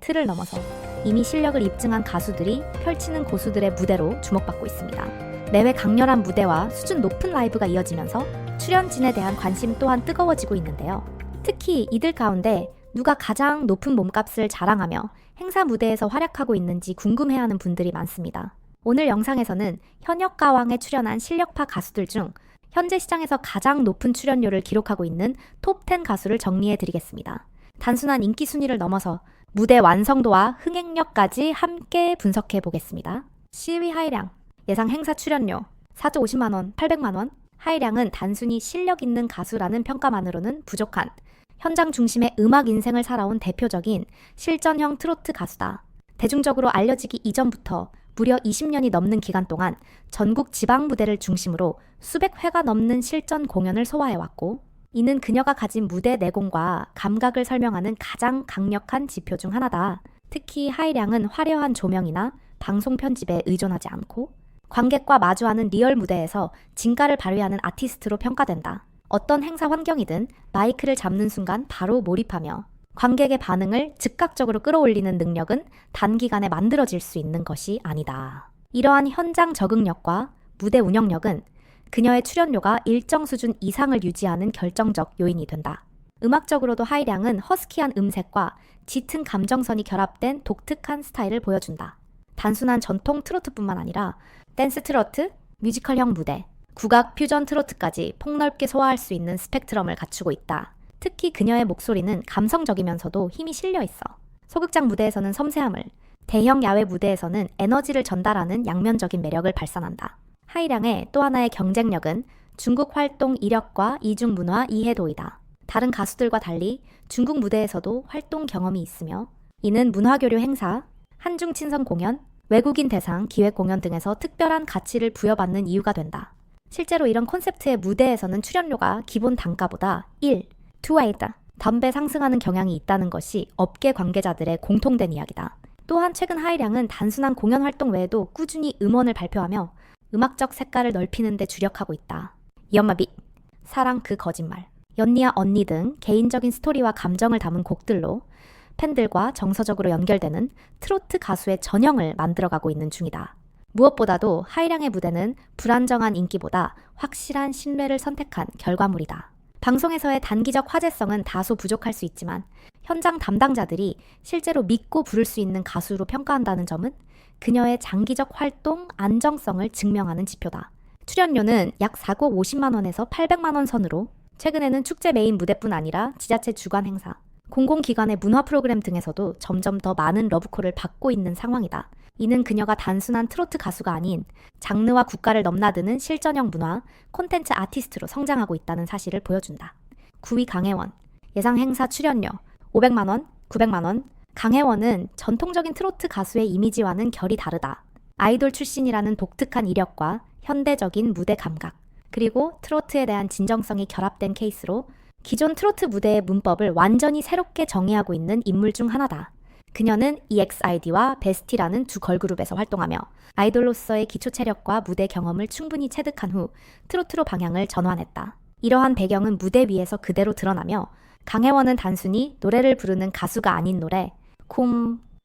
틀을 넘어서 이미 실력을 입증한 가수들이 펼치는 고수들의 무대로 주목받고 있습니다. 매회 강렬한 무대와 수준 높은 라이브가 이어지면서 출연진에 대한 관심 또한 뜨거워지고 있는데요. 특히 이들 가운데 누가 가장 높은 몸값을 자랑하며 행사 무대에서 활약하고 있는지 궁금해하는 분들이 많습니다. 오늘 영상에서는 현역 가왕에 출연한 실력파 가수들 중 현재 시장에서 가장 높은 출연료를 기록하고 있는 톱10 가수를 정리해드리겠습니다. 단순한 인기 순위를 넘어서 무대 완성도와 흥행력까지 함께 분석해보겠습니다. 10위 하이량, 예상 행사 출연료 4조 50만원, 800만원. 하이량은 단순히 실력 있는 가수라는 평가만으로는 부족한 현장 중심의 음악 인생을 살아온 대표적인 실전형 트로트 가수다. 대중적으로 알려지기 이전부터 무려 20년이 넘는 기간 동안 전국 지방 무대를 중심으로 수백 회가 넘는 실전 공연을 소화해왔고, 이는 그녀가 가진 무대 내공과 감각을 설명하는 가장 강력한 지표 중 하나다. 특히 하이량은 화려한 조명이나 방송 편집에 의존하지 않고 관객과 마주하는 리얼 무대에서 진가를 발휘하는 아티스트로 평가된다. 어떤 행사 환경이든 마이크를 잡는 순간 바로 몰입하며 관객의 반응을 즉각적으로 끌어올리는 능력은 단기간에 만들어질 수 있는 것이 아니다. 이러한 현장 적응력과 무대 운영력은 그녀의 출연료가 일정 수준 이상을 유지하는 결정적 요인이 된다. 음악적으로도 하이량은 허스키한 음색과 짙은 감정선이 결합된 독특한 스타일을 보여준다. 단순한 전통 트로트뿐만 아니라 댄스 트로트, 뮤지컬형 무대, 국악 퓨전 트로트까지 폭넓게 소화할 수 있는 스펙트럼을 갖추고 있다. 특히 그녀의 목소리는 감성적이면서도 힘이 실려 있어. 소극장 무대에서는 섬세함을, 대형 야외 무대에서는 에너지를 전달하는 양면적인 매력을 발산한다. 하이량의 또 하나의 경쟁력은 중국 활동 이력과 이중 문화 이해도이다. 다른 가수들과 달리 중국 무대에서도 활동 경험이 있으며, 이는 문화교류 행사, 한중 친선 공연, 외국인 대상 기획 공연 등에서 특별한 가치를 부여받는 이유가 된다. 실제로 이런 콘셉트의 무대에서는 출연료가 기본 단가보다 1, 2와이다 덤배 상승하는 경향이 있다는 것이 업계 관계자들의 공통된 이야기다. 또한 최근 하이량은 단순한 공연 활동 외에도 꾸준히 음원을 발표하며 음악적 색깔을 넓히는 데 주력하고 있다. 이엄마비, 사랑 그 거짓말, 연니야 언니 등 개인적인 스토리와 감정을 담은 곡들로 팬들과 정서적으로 연결되는 트로트 가수의 전형을 만들어가고 있는 중이다. 무엇보다도 하이량의 무대는 불안정한 인기보다 확실한 신뢰를 선택한 결과물이다. 방송에서의 단기적 화제성은 다소 부족할 수 있지만 현장 담당자들이 실제로 믿고 부를 수 있는 가수로 평가한다는 점은 그녀의 장기적 활동 안정성을 증명하는 지표다. 출연료는 약 4고 50만 원에서 800만 원 선으로 최근에는 축제 메인 무대뿐 아니라 지자체 주관 행사, 공공기관의 문화 프로그램 등에서도 점점 더 많은 러브콜을 받고 있는 상황이다. 이는 그녀가 단순한 트로트 가수가 아닌 장르와 국가를 넘나드는 실전형 문화, 콘텐츠 아티스트로 성장하고 있다는 사실을 보여준다. 9위 강혜원, 예상 행사 출연료 500만 원, 900만 원. 강혜원은 전통적인 트로트 가수의 이미지와는 결이 다르다. 아이돌 출신이라는 독특한 이력과 현대적인 무대 감각, 그리고 트로트에 대한 진정성이 결합된 케이스로 기존 트로트 무대의 문법을 완전히 새롭게 정의하고 있는 인물 중 하나다. 그녀는 EXID와 베스티라는 두 걸그룹에서 활동하며 아이돌로서의 기초 체력과 무대 경험을 충분히 체득한 후 트로트로 방향을 전환했다. 이러한 배경은 무대 위에서 그대로 드러나며 강혜원은 단순히 노래를 부르는 가수가 아닌 노래,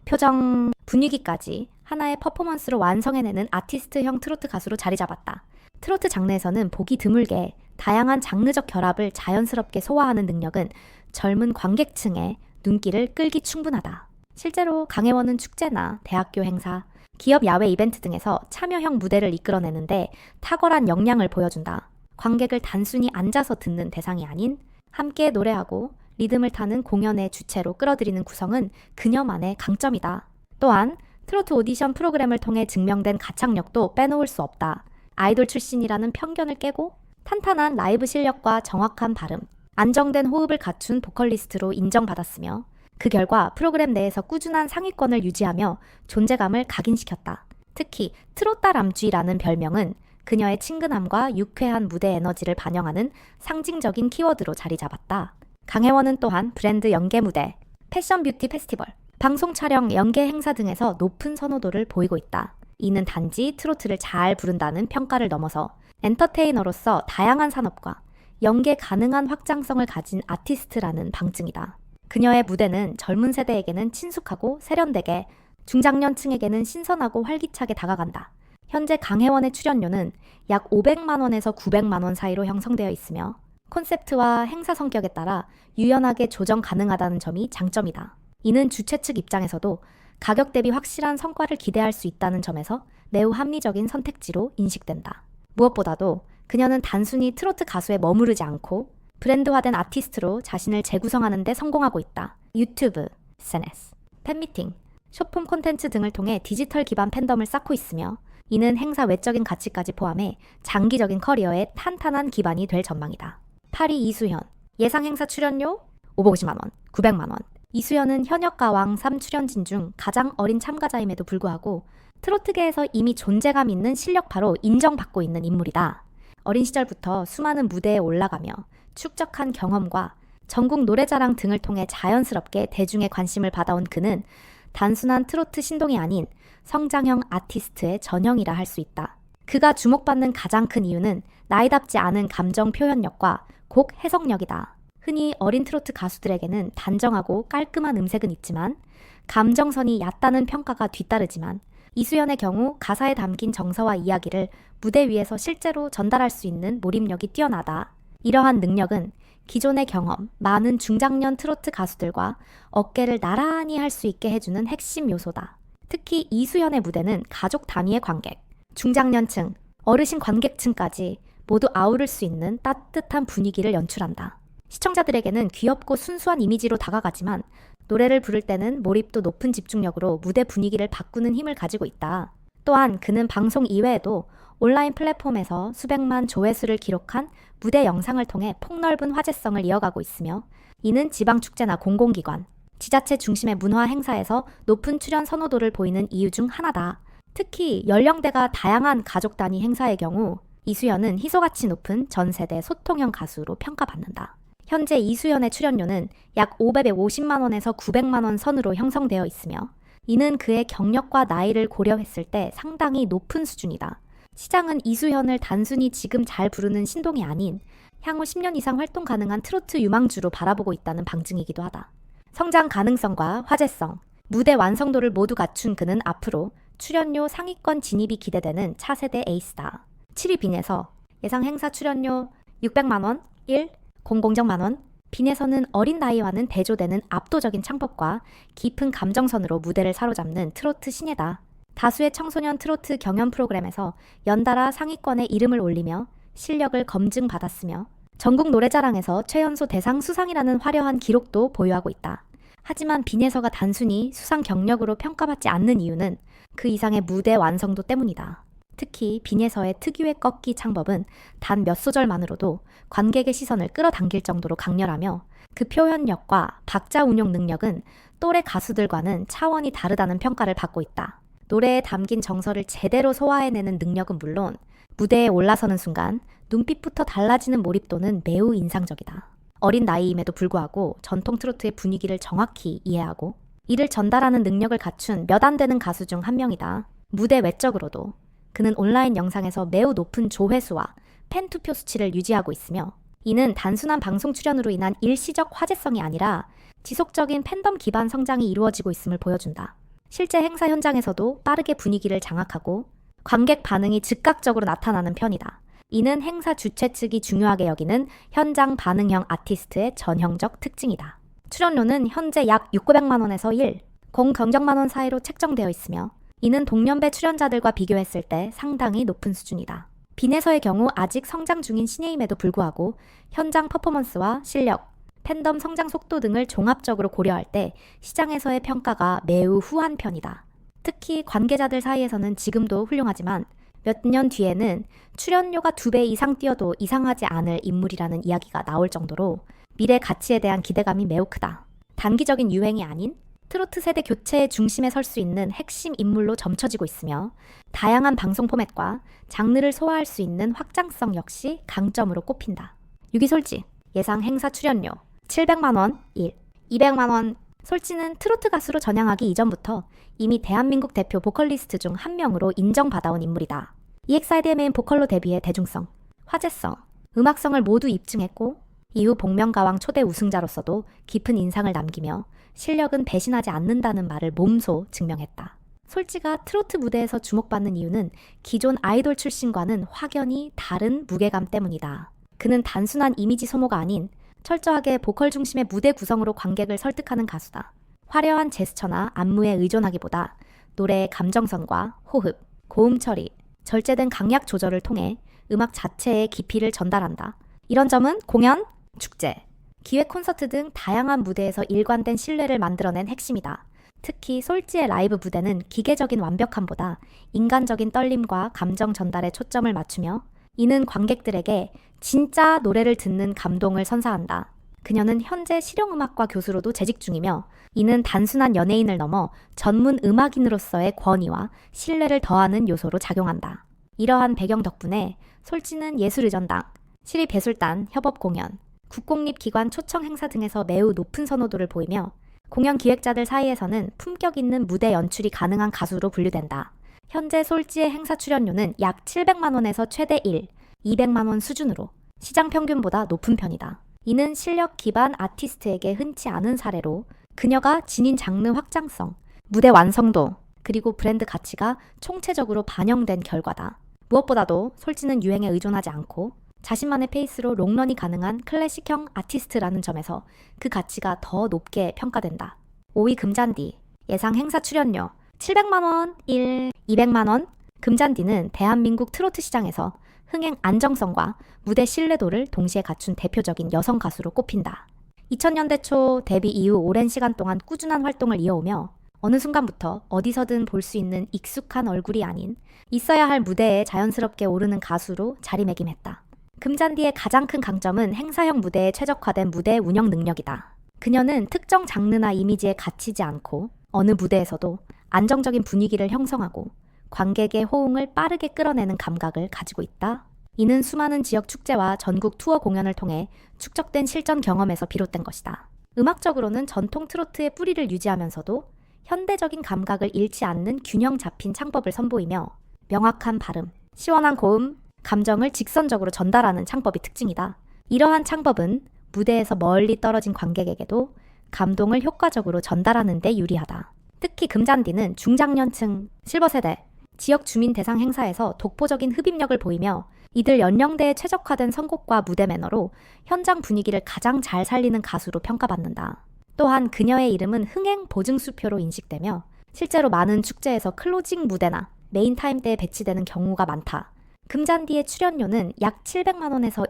표정, 분위기까지 하나의 퍼포먼스로 완성해내는 아티스트형 트로트 가수로 자리 잡았다. 트로트 장르에서는 보기 드물게 다양한 장르적 결합을 자연스럽게 소화하는 능력은 젊은 관객층의 눈길을 끌기 충분하다. 실제로 강혜원은 축제나 대학교 행사, 기업 야외 이벤트 등에서 참여형 무대를 이끌어내는데 탁월한 역량을 보여준다. 관객을 단순히 앉아서 듣는 대상이 아닌 함께 노래하고 리듬을 타는 공연의 주체로 끌어들이는 구성은 그녀만의 강점이다. 또한 트로트 오디션 프로그램을 통해 증명된 가창력도 빼놓을 수 없다. 아이돌 출신이라는 편견을 깨고 탄탄한 라이브 실력과 정확한 발음, 안정된 호흡을 갖춘 보컬리스트로 인정받았으며 그 결과 프로그램 내에서 꾸준한 상위권을 유지하며 존재감을 각인시켰다. 특히 트로따람쥐라는 별명은 그녀의 친근함과 유쾌한 무대 에너지를 반영하는 상징적인 키워드로 자리 잡았다. 강혜원은 또한 브랜드 연계 무대, 패션 뷰티 페스티벌, 방송 촬영, 연계 행사 등에서 높은 선호도를 보이고 있다. 이는 단지 트로트를 잘 부른다는 평가를 넘어서 엔터테이너로서 다양한 산업과 연계 가능한 확장성을 가진 아티스트라는 방증이다. 그녀의 무대는 젊은 세대에게는 친숙하고 세련되게, 중장년층에게는 신선하고 활기차게 다가간다. 현재 강혜원의 출연료는 약 500만 원에서 900만 원 사이로 형성되어 있으며 콘셉트와 행사 성격에 따라 유연하게 조정 가능하다는 점이 장점이다. 이는 주최 측 입장에서도 가격 대비 확실한 성과를 기대할 수 있다는 점에서 매우 합리적인 선택지로 인식된다. 무엇보다도 그녀는 단순히 트로트 가수에 머무르지 않고 브랜드화된 아티스트로 자신을 재구성하는 데 성공하고 있다. 유튜브, SNS, 팬미팅, 쇼폼 콘텐츠 등을 통해 디지털 기반 팬덤을 쌓고 있으며 이는 행사 외적인 가치까지 포함해 장기적인 커리어에 탄탄한 기반이 될 전망이다. 8위 이수현, 예상 행사 출연료 550만 원, 900만 원. 이수현은 현역 가왕 3 출연진 중 가장 어린 참가자임에도 불구하고 트로트계에서 이미 존재감 있는 실력파로 인정받고 있는 인물이다. 어린 시절부터 수많은 무대에 올라가며 축적한 경험과 전국 노래자랑 등을 통해 자연스럽게 대중의 관심을 받아온 그는 단순한 트로트 신동이 아닌 성장형 아티스트의 전형이라 할 수 있다. 그가 주목받는 가장 큰 이유는 나이답지 않은 감정 표현력과 곡 해석력이다. 흔히 어린 트로트 가수들에게는 단정하고 깔끔한 음색은 있지만 감정선이 얕다는 평가가 뒤따르지만 이수연의 경우 가사에 담긴 정서와 이야기를 무대 위에서 실제로 전달할 수 있는 몰입력이 뛰어나다. 이러한 능력은 기존의 경험, 많은 중장년 트로트 가수들과 어깨를 나란히 할 수 있게 해주는 핵심 요소다. 특히 이수연의 무대는 가족 단위의 관객, 중장년층, 어르신 관객층까지 모두 아우를 수 있는 따뜻한 분위기를 연출한다. 시청자들에게는 귀엽고 순수한 이미지로 다가가지만 노래를 부를 때는 몰입도 높은 집중력으로 무대 분위기를 바꾸는 힘을 가지고 있다. 또한 그는 방송 이외에도 온라인 플랫폼에서 수백만 조회수를 기록한 무대 영상을 통해 폭넓은 화제성을 이어가고 있으며 이는 지방축제나 공공기관, 지자체 중심의 문화 행사에서 높은 출연 선호도를 보이는 이유 중 하나다. 특히 연령대가 다양한 가족 단위 행사의 경우 이수연은 희소가치 높은 전세대 소통형 가수로 평가받는다. 현재 이수연의 출연료는 약 550만 원에서 900만 원 선으로 형성되어 있으며 이는 그의 경력과 나이를 고려했을 때 상당히 높은 수준이다. 시장은 이수연을 단순히 지금 잘 부르는 신동이 아닌 향후 10년 이상 활동 가능한 트로트 유망주로 바라보고 있다는 방증이기도 하다. 성장 가능성과 화제성, 무대 완성도를 모두 갖춘 그는 앞으로 출연료 상위권 진입이 기대되는 차세대 에이스다. 7위 빈에서 예상 행사 출연료 600만 원, 1, 공공정만 원. 빈에서는 어린 나이와는 대조되는 압도적인 창법과 깊은 감정선으로 무대를 사로잡는 트로트 신예다. 다수의 청소년 트로트 경연 프로그램에서 연달아 상위권에 이름을 올리며 실력을 검증받았으며 전국 노래자랑에서 최연소 대상 수상이라는 화려한 기록도 보유하고 있다. 하지만 빈에서가 단순히 수상 경력으로 평가받지 않는 이유는 그 이상의 무대 완성도 때문이다. 특히 빈에서의 특유의 꺾기 창법은 단 몇 소절만으로도 관객의 시선을 끌어당길 정도로 강렬하며 그 표현력과 박자 운용 능력은 또래 가수들과는 차원이 다르다는 평가를 받고 있다. 노래에 담긴 정서를 제대로 소화해내는 능력은 물론 무대에 올라서는 순간 눈빛부터 달라지는 몰입도는 매우 인상적이다. 어린 나이임에도 불구하고 전통 트로트의 분위기를 정확히 이해하고 이를 전달하는 능력을 갖춘 몇 안 되는 가수 중 한 명이다. 무대 외적으로도 그는 온라인 영상에서 매우 높은 조회수와 팬 투표 수치를 유지하고 있으며 이는 단순한 방송 출연으로 인한 일시적 화제성이 아니라 지속적인 팬덤 기반 성장이 이루어지고 있음을 보여준다. 실제 행사 현장에서도 빠르게 분위기를 장악하고 관객 반응이 즉각적으로 나타나는 편이다. 이는 행사 주최 측이 중요하게 여기는 현장 반응형 아티스트의 전형적 특징이다. 출연료는 현재 약 600만 원에서 1, 공경정만 원 사이로 책정되어 있으며 이는 동년배 출연자들과 비교했을 때 상당히 높은 수준이다. 빈에서의 경우 아직 성장 중인 신예임에도 불구하고 현장 퍼포먼스와 실력, 팬덤 성장 속도 등을 종합적으로 고려할 때 시장에서의 평가가 매우 후한 편이다. 특히 관계자들 사이에서는 지금도 훌륭하지만 몇 년 뒤에는 출연료가 2배 이상 뛰어도 이상하지 않을 인물이라는 이야기가 나올 정도로 미래 가치에 대한 기대감이 매우 크다. 단기적인 유행이 아닌 트로트 세대 교체의 중심에 설 수 있는 핵심 인물로 점쳐지고 있으며 다양한 방송 포맷과 장르를 소화할 수 있는 확장성 역시 강점으로 꼽힌다. 6위 솔지, 예상 행사 출연료 700만 원, 1, 200만 원. 솔지는 트로트 가수로 전향하기 이전부터 이미 대한민국 대표 보컬리스트 중 한 명으로 인정받아온 인물이다. EXID의 메인 보컬로 데뷔해 대중성, 화제성, 음악성을 모두 입증했고 이후 복면가왕 초대 우승자로서도 깊은 인상을 남기며 실력은 배신하지 않는다는 말을 몸소 증명했다. 솔지가 트로트 무대에서 주목받는 이유는 기존 아이돌 출신과는 확연히 다른 무게감 때문이다. 그는 단순한 이미지 소모가 아닌 철저하게 보컬 중심의 무대 구성으로 관객을 설득하는 가수다. 화려한 제스처나 안무에 의존하기보다 노래의 감정선과 호흡, 고음 처리, 절제된 강약 조절을 통해 음악 자체의 깊이를 전달한다. 이런 점은 공연, 축제, 기획 콘서트 등 다양한 무대에서 일관된 신뢰를 만들어낸 핵심이다. 특히 솔지의 라이브 무대는 기계적인 완벽함보다 인간적인 떨림과 감정 전달에 초점을 맞추며 이는 관객들에게 진짜 노래를 듣는 감동을 선사한다. 그녀는 현재 실용음악과 교수로도 재직 중이며 이는 단순한 연예인을 넘어 전문 음악인으로서의 권위와 신뢰를 더하는 요소로 작용한다. 이러한 배경 덕분에 솔지는 예술의전당, 시립예술단 협업 공연, 국공립기관 초청 행사 등에서 매우 높은 선호도를 보이며 공연 기획자들 사이에서는 품격 있는 무대 연출이 가능한 가수로 분류된다. 현재 솔지의 행사 출연료는 약 700만 원에서 최대 200만 원 수준으로 시장 평균보다 높은 편이다. 이는 실력 기반 아티스트에게 흔치 않은 사례로 그녀가 지닌 장르 확장성, 무대 완성도, 그리고 브랜드 가치가 총체적으로 반영된 결과다. 무엇보다도 솔지는 유행에 의존하지 않고 자신만의 페이스로 롱런이 가능한 클래식형 아티스트라는 점에서 그 가치가 더 높게 평가된다. 5위 금잔디, 예상 행사 출연료 700만 원, 200만 원. 금잔디는 대한민국 트로트 시장에서 흥행 안정성과 무대 신뢰도를 동시에 갖춘 대표적인 여성 가수로 꼽힌다. 2000년대 초 데뷔 이후 오랜 시간 동안 꾸준한 활동을 이어오며 어느 순간부터 어디서든 볼 수 있는 익숙한 얼굴이 아닌 있어야 할 무대에 자연스럽게 오르는 가수로 자리매김했다. 금잔디의 가장 큰 강점은 행사형 무대에 최적화된 무대 운영 능력이다. 그녀는 특정 장르나 이미지에 갇히지 않고 어느 무대에서도 안정적인 분위기를 형성하고 관객의 호응을 빠르게 끌어내는 감각을 가지고 있다. 이는 수많은 지역 축제와 전국 투어 공연을 통해 축적된 실전 경험에서 비롯된 것이다. 음악적으로는 전통 트로트의 뿌리를 유지하면서도 현대적인 감각을 잃지 않는 균형 잡힌 창법을 선보이며 명확한 발음, 시원한 고음, 감정을 직선적으로 전달하는 창법이 특징이다. 이러한 창법은 무대에서 멀리 떨어진 관객에게도 감동을 효과적으로 전달하는 데 유리하다. 특히 금잔디는 중장년층, 실버세대, 지역 주민 대상 행사에서 독보적인 흡입력을 보이며 이들 연령대에 최적화된 선곡과 무대 매너로 현장 분위기를 가장 잘 살리는 가수로 평가받는다. 또한 그녀의 이름은 흥행 보증수표로 인식되며 실제로 많은 축제에서 클로징 무대나 메인 타임대에 배치되는 경우가 많다. 금잔디의 출연료는 약 700만 원에서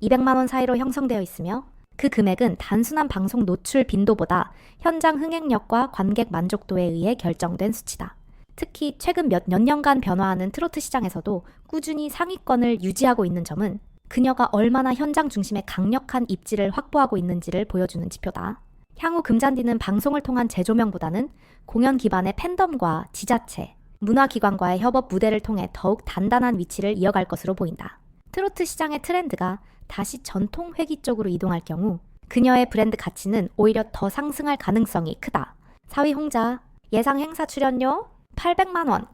200만 원 사이로 형성되어 있으며 그 금액은 단순한 방송 노출 빈도보다 현장 흥행력과 관객 만족도에 의해 결정된 수치다. 특히 최근 몇 년간 변화하는 트로트 시장에서도 꾸준히 상위권을 유지하고 있는 점은 그녀가 얼마나 현장 중심의 강력한 입지를 확보하고 있는지를 보여주는 지표다. 향후 금잔디는 방송을 통한 재조명보다는 공연 기반의 팬덤과 지자체, 문화기관과의 협업 무대를 통해 더욱 단단한 위치를 이어갈 것으로 보인다. 트로트 시장의 트렌드가 다시 전통 회귀 쪽으로 이동할 경우 그녀의 브랜드 가치는 오히려 더 상승할 가능성이 크다. 4위 홍자, 예상 행사 출연료 800만 원,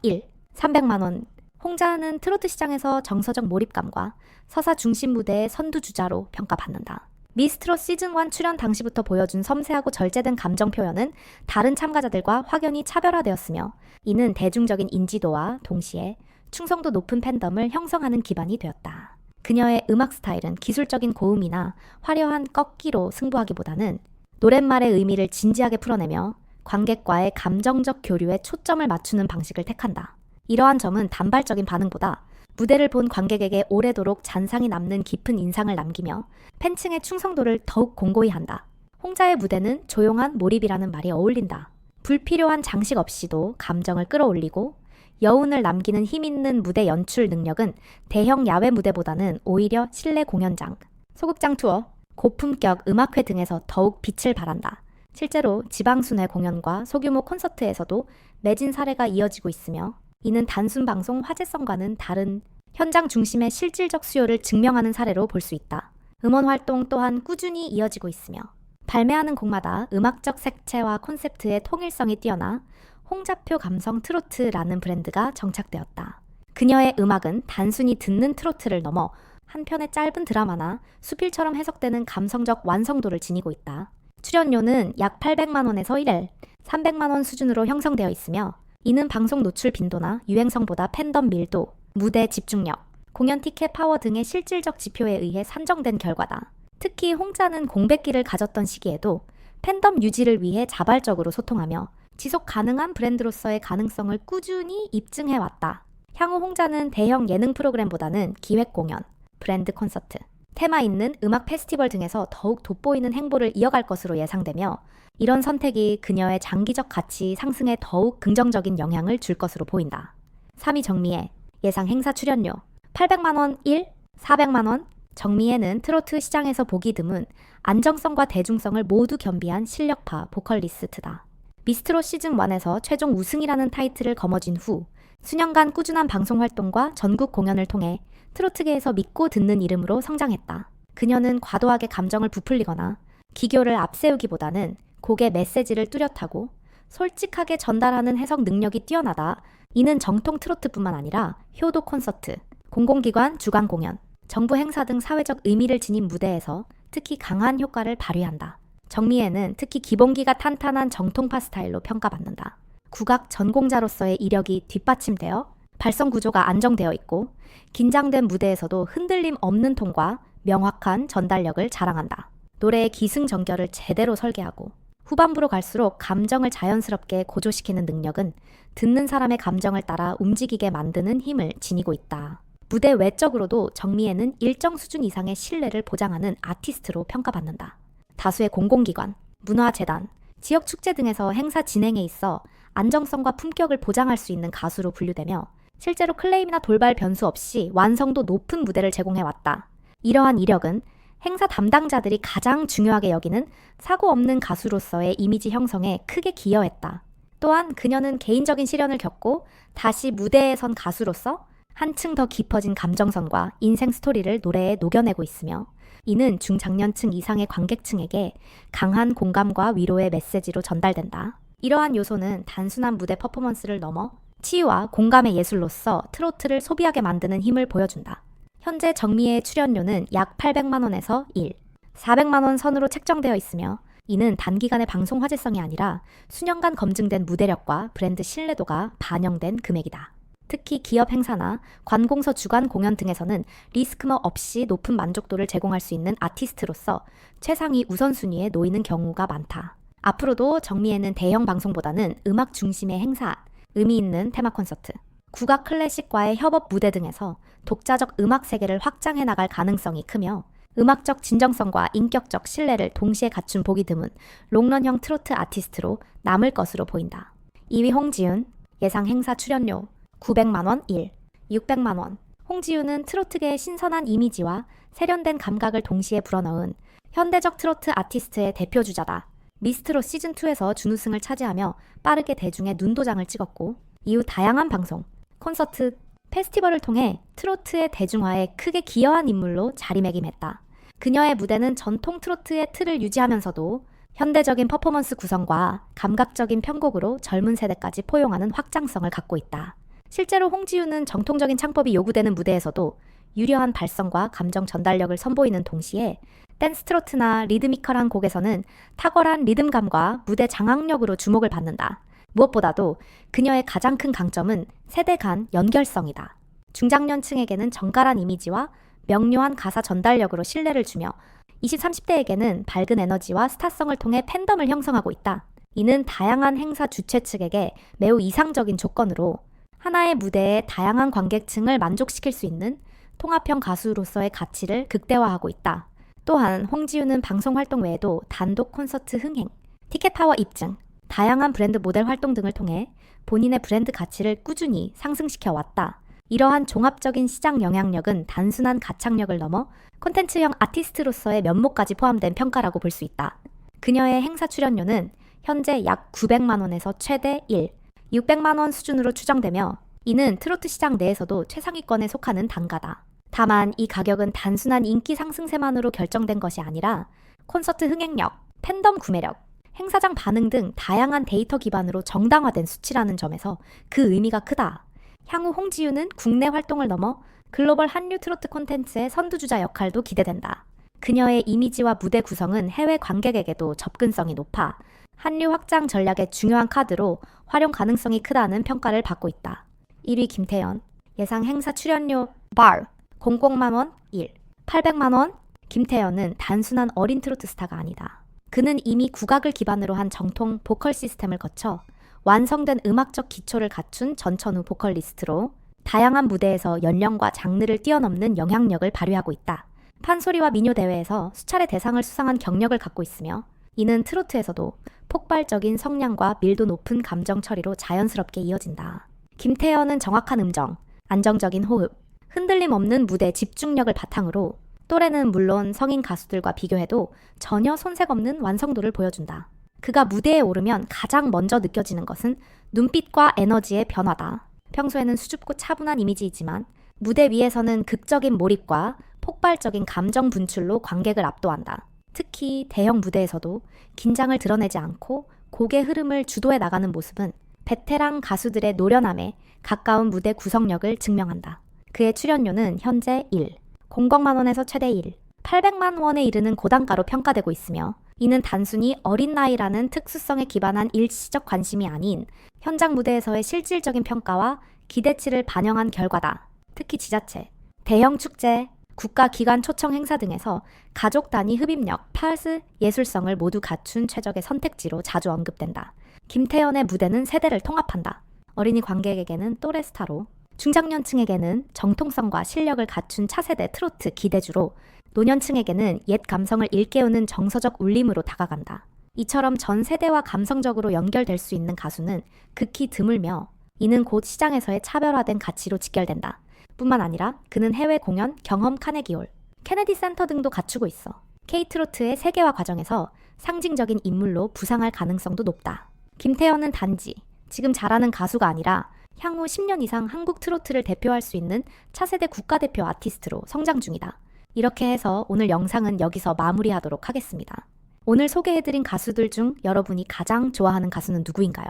300만 원. 홍자는 트로트 시장에서 정서적 몰입감과 서사 중심 무대의 선두주자로 평가받는다. 미스트롯 시즌1 출연 당시부터 보여준 섬세하고 절제된 감정 표현은 다른 참가자들과 확연히 차별화되었으며 이는 대중적인 인지도와 동시에 충성도 높은 팬덤을 형성하는 기반이 되었다. 그녀의 음악 스타일은 기술적인 고음이나 화려한 꺾기로 승부하기보다는 노랫말의 의미를 진지하게 풀어내며 관객과의 감정적 교류에 초점을 맞추는 방식을 택한다. 이러한 점은 단발적인 반응보다 무대를 본 관객에게 오래도록 잔상이 남는 깊은 인상을 남기며 팬층의 충성도를 더욱 공고히 한다. 홍자의 무대는 조용한 몰입이라는 말이 어울린다. 불필요한 장식 없이도 감정을 끌어올리고 여운을 남기는 힘있는 무대 연출 능력은 대형 야외 무대보다는 오히려 실내 공연장, 소극장 투어, 고품격 음악회 등에서 더욱 빛을 발한다. 실제로 지방순회 공연과 소규모 콘서트에서도 매진 사례가 이어지고 있으며 이는 단순 방송 화제성과는 다른 현장 중심의 실질적 수요를 증명하는 사례로 볼 수 있다. 음원 활동 또한 꾸준히 이어지고 있으며 발매하는 곡마다 음악적 색채와 콘셉트의 통일성이 뛰어나 홍자표 감성 트로트라는 브랜드가 정착되었다. 그녀의 음악은 단순히 듣는 트로트를 넘어 한 편의 짧은 드라마나 수필처럼 해석되는 감성적 완성도를 지니고 있다. 출연료는 약 800만 원에서 1회, 300만 원 수준으로 형성되어 있으며 이는 방송 노출 빈도나 유행성보다 팬덤 밀도, 무대 집중력, 공연 티켓 파워 등의 실질적 지표에 의해 산정된 결과다. 특히 홍자는 공백기를 가졌던 시기에도 팬덤 유지를 위해 자발적으로 소통하며 지속 가능한 브랜드로서의 가능성을 꾸준히 입증해왔다. 향후 홍자는 대형 예능 프로그램보다는 기획 공연, 브랜드 콘서트, 테마 있는 음악 페스티벌 등에서 더욱 돋보이는 행보를 이어갈 것으로 예상되며 이런 선택이 그녀의 장기적 가치 상승에 더욱 긍정적인 영향을 줄 것으로 보인다. 3위 정미애, 예상 행사 출연료 800만 원 1, 400만 원. 정미애는 트로트 시장에서 보기 드문 안정성과 대중성을 모두 겸비한 실력파 보컬리스트다. 미스트롯 시즌1에서 최종 우승이라는 타이틀을 거머쥔 후 수년간 꾸준한 방송 활동과 전국 공연을 통해 트로트계에서 믿고 듣는 이름으로 성장했다. 그녀는 과도하게 감정을 부풀리거나 기교를 앞세우기보다는 곡의 메시지를 뚜렷하고 솔직하게 전달하는 해석 능력이 뛰어나다. 이는 정통 트로트뿐만 아니라 효도 콘서트, 공공기관 주간 공연, 정부 행사 등 사회적 의미를 지닌 무대에서 특히 강한 효과를 발휘한다. 정미애는 특히 기본기가 탄탄한 정통파 스타일로 평가받는다. 국악 전공자로서의 이력이 뒷받침되어 발성 구조가 안정되어 있고 긴장된 무대에서도 흔들림 없는 톤과 명확한 전달력을 자랑한다. 노래의 기승전결을 제대로 설계하고 후반부로 갈수록 감정을 자연스럽게 고조시키는 능력은 듣는 사람의 감정을 따라 움직이게 만드는 힘을 지니고 있다. 무대 외적으로도 정미애는 일정 수준 이상의 신뢰를 보장하는 아티스트로 평가받는다. 다수의 공공기관, 문화재단, 지역축제 등에서 행사 진행에 있어 안정성과 품격을 보장할 수 있는 가수로 분류되며 실제로 클레임이나 돌발 변수 없이 완성도 높은 무대를 제공해왔다. 이러한 이력은 행사 담당자들이 가장 중요하게 여기는 사고 없는 가수로서의 이미지 형성에 크게 기여했다. 또한 그녀는 개인적인 시련을 겪고 다시 무대에 선 가수로서 한층 더 깊어진 감정선과 인생 스토리를 노래에 녹여내고 있으며 이는 중장년층 이상의 관객층에게 강한 공감과 위로의 메시지로 전달된다. 이러한 요소는 단순한 무대 퍼포먼스를 넘어 치유와 공감의 예술로서 트로트를 소비하게 만드는 힘을 보여준다. 현재 정미애의 출연료는 약 800만 원에서 1, 400만 원 선으로 책정되어 있으며 이는 단기간의 방송 화제성이 아니라 수년간 검증된 무대력과 브랜드 신뢰도가 반영된 금액이다. 특히 기업 행사나 관공서 주간 공연 등에서는 리스크머 없이 높은 만족도를 제공할 수 있는 아티스트로서 최상위 우선순위에 놓이는 경우가 많다. 앞으로도 정미애는 대형 방송보다는 음악 중심의 행사, 의미 있는 테마 콘서트, 국악 클래식과의 협업 무대 등에서 독자적 음악 세계를 확장해 나갈 가능성이 크며 음악적 진정성과 인격적 신뢰를 동시에 갖춘 보기 드문 롱런형 트로트 아티스트로 남을 것으로 보인다. 2위 홍지윤, 예상 행사 출연료 900만 원 1, 600만 원. 홍지윤은 트로트계의 신선한 이미지와 세련된 감각을 동시에 불어넣은 현대적 트로트 아티스트의 대표주자다. 미스트롯 시즌2에서 준우승을 차지하며 빠르게 대중의 눈도장을 찍었고 이후 다양한 방송, 콘서트, 페스티벌을 통해 트로트의 대중화에 크게 기여한 인물로 자리매김했다. 그녀의 무대는 전통 트로트의 틀을 유지하면서도 현대적인 퍼포먼스 구성과 감각적인 편곡으로 젊은 세대까지 포용하는 확장성을 갖고 있다. 실제로 홍지윤은 정통적인 창법이 요구되는 무대에서도 유려한 발성과 감정 전달력을 선보이는 동시에 댄스 트로트나 리드미컬한 곡에서는 탁월한 리듬감과 무대 장악력으로 주목을 받는다. 무엇보다도 그녀의 가장 큰 강점은 세대 간 연결성이다. 중장년층에게는 정갈한 이미지와 명료한 가사 전달력으로 신뢰를 주며 20, 30대에게는 밝은 에너지와 스타성을 통해 팬덤을 형성하고 있다. 이는 다양한 행사 주최 측에게 매우 이상적인 조건으로 하나의 무대에 다양한 관객층을 만족시킬 수 있는 통합형 가수로서의 가치를 극대화하고 있다. 또한 홍지윤은 방송 활동 외에도 단독 콘서트 흥행, 티켓 파워 입증, 다양한 브랜드 모델 활동 등을 통해 본인의 브랜드 가치를 꾸준히 상승시켜 왔다. 이러한 종합적인 시장 영향력은 단순한 가창력을 넘어 콘텐츠형 아티스트로서의 면모까지 포함된 평가라고 볼 수 있다. 그녀의 행사 출연료는 현재 약 900만 원에서 최대 1, 600만 원 수준으로 추정되며 이는 트로트 시장 내에서도 최상위권에 속하는 단가다. 다만 이 가격은 단순한 인기 상승세만으로 결정된 것이 아니라 콘서트 흥행력, 팬덤 구매력, 행사장 반응 등 다양한 데이터 기반으로 정당화된 수치라는 점에서 그 의미가 크다. 향후 홍지윤은 국내 활동을 넘어 글로벌 한류 트로트 콘텐츠의 선두주자 역할도 기대된다. 그녀의 이미지와 무대 구성은 해외 관객에게도 접근성이 높아 한류 확장 전략의 중요한 카드로 활용 가능성이 크다는 평가를 받고 있다. 1위 김태연, 예상 행사 출연료 bar 00만 원 1, 800만 원. 김태연은 단순한 어린 트로트 스타가 아니다. 그는 이미 국악을 기반으로 한 정통 보컬 시스템을 거쳐 완성된 음악적 기초를 갖춘 전천후 보컬리스트로 다양한 무대에서 연령과 장르를 뛰어넘는 영향력을 발휘하고 있다. 판소리와 민요 대회에서 수차례 대상을 수상한 경력을 갖고 있으며 이는 트로트에서도 폭발적인 성량과 밀도 높은 감정 처리로 자연스럽게 이어진다. 김태연은 정확한 음정, 안정적인 호흡, 흔들림 없는 무대 집중력을 바탕으로 또래는 물론 성인 가수들과 비교해도 전혀 손색 없는 완성도를 보여준다. 그가 무대에 오르면 가장 먼저 느껴지는 것은 눈빛과 에너지의 변화다. 평소에는 수줍고 차분한 이미지이지만 무대 위에서는 극적인 몰입과 폭발적인 감정 분출로 관객을 압도한다. 특히 대형 무대에서도 긴장을 드러내지 않고 곡의 흐름을 주도해 나가는 모습은 베테랑 가수들의 노련함에 가까운 무대 구성력을 증명한다. 그의 출연료는 현재 1, 00만 원에서 최대 1, 800만 원에 이르는 고단가로 평가되고 있으며 이는 단순히 어린 나이라는 특수성에 기반한 일시적 관심이 아닌 현장 무대에서의 실질적인 평가와 기대치를 반영한 결과다. 특히 지자체, 대형 축제, 국가기관 초청 행사 등에서 가족 단위 흡입력, 파스, 예술성을 모두 갖춘 최적의 선택지로 자주 언급된다. 김태연의 무대는 세대를 통합한다. 어린이 관객에게는 또래 스타로, 중장년층에게는 정통성과 실력을 갖춘 차세대 트로트 기대주로, 노년층에게는 옛 감성을 일깨우는 정서적 울림으로 다가간다. 이처럼 전 세대와 감성적으로 연결될 수 있는 가수는 극히 드물며 이는 곧 시장에서의 차별화된 가치로 직결된다. 뿐만 아니라 그는 해외 공연, 경험 카네기홀, 케네디 센터 등도 갖추고 있어 K트로트의 세계화 과정에서 상징적인 인물로 부상할 가능성도 높다. 김태연은 단지 지금 잘하는 가수가 아니라 향후 10년 이상 한국 트로트를 대표할 수 있는 차세대 국가대표 아티스트로 성장 중이다. 이렇게 해서 오늘 영상은 여기서 마무리하도록 하겠습니다. 오늘 소개해드린 가수들 중 여러분이 가장 좋아하는 가수는 누구인가요?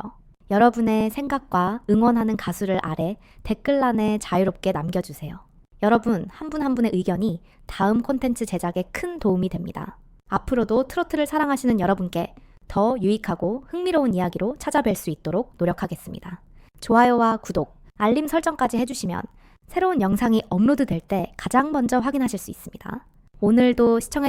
여러분의 생각과 응원하는 가수를 아래 댓글란에 자유롭게 남겨주세요. 여러분 한 분 한 분의 의견이 다음 콘텐츠 제작에 큰 도움이 됩니다. 앞으로도 트로트를 사랑하시는 여러분께 더 유익하고 흥미로운 이야기로 찾아뵐 수 있도록 노력하겠습니다. 좋아요와 구독, 알림 설정까지 해주시면 새로운 영상이 업로드될 때 가장 먼저 확인하실 수 있습니다. 오늘도 시청해주셔서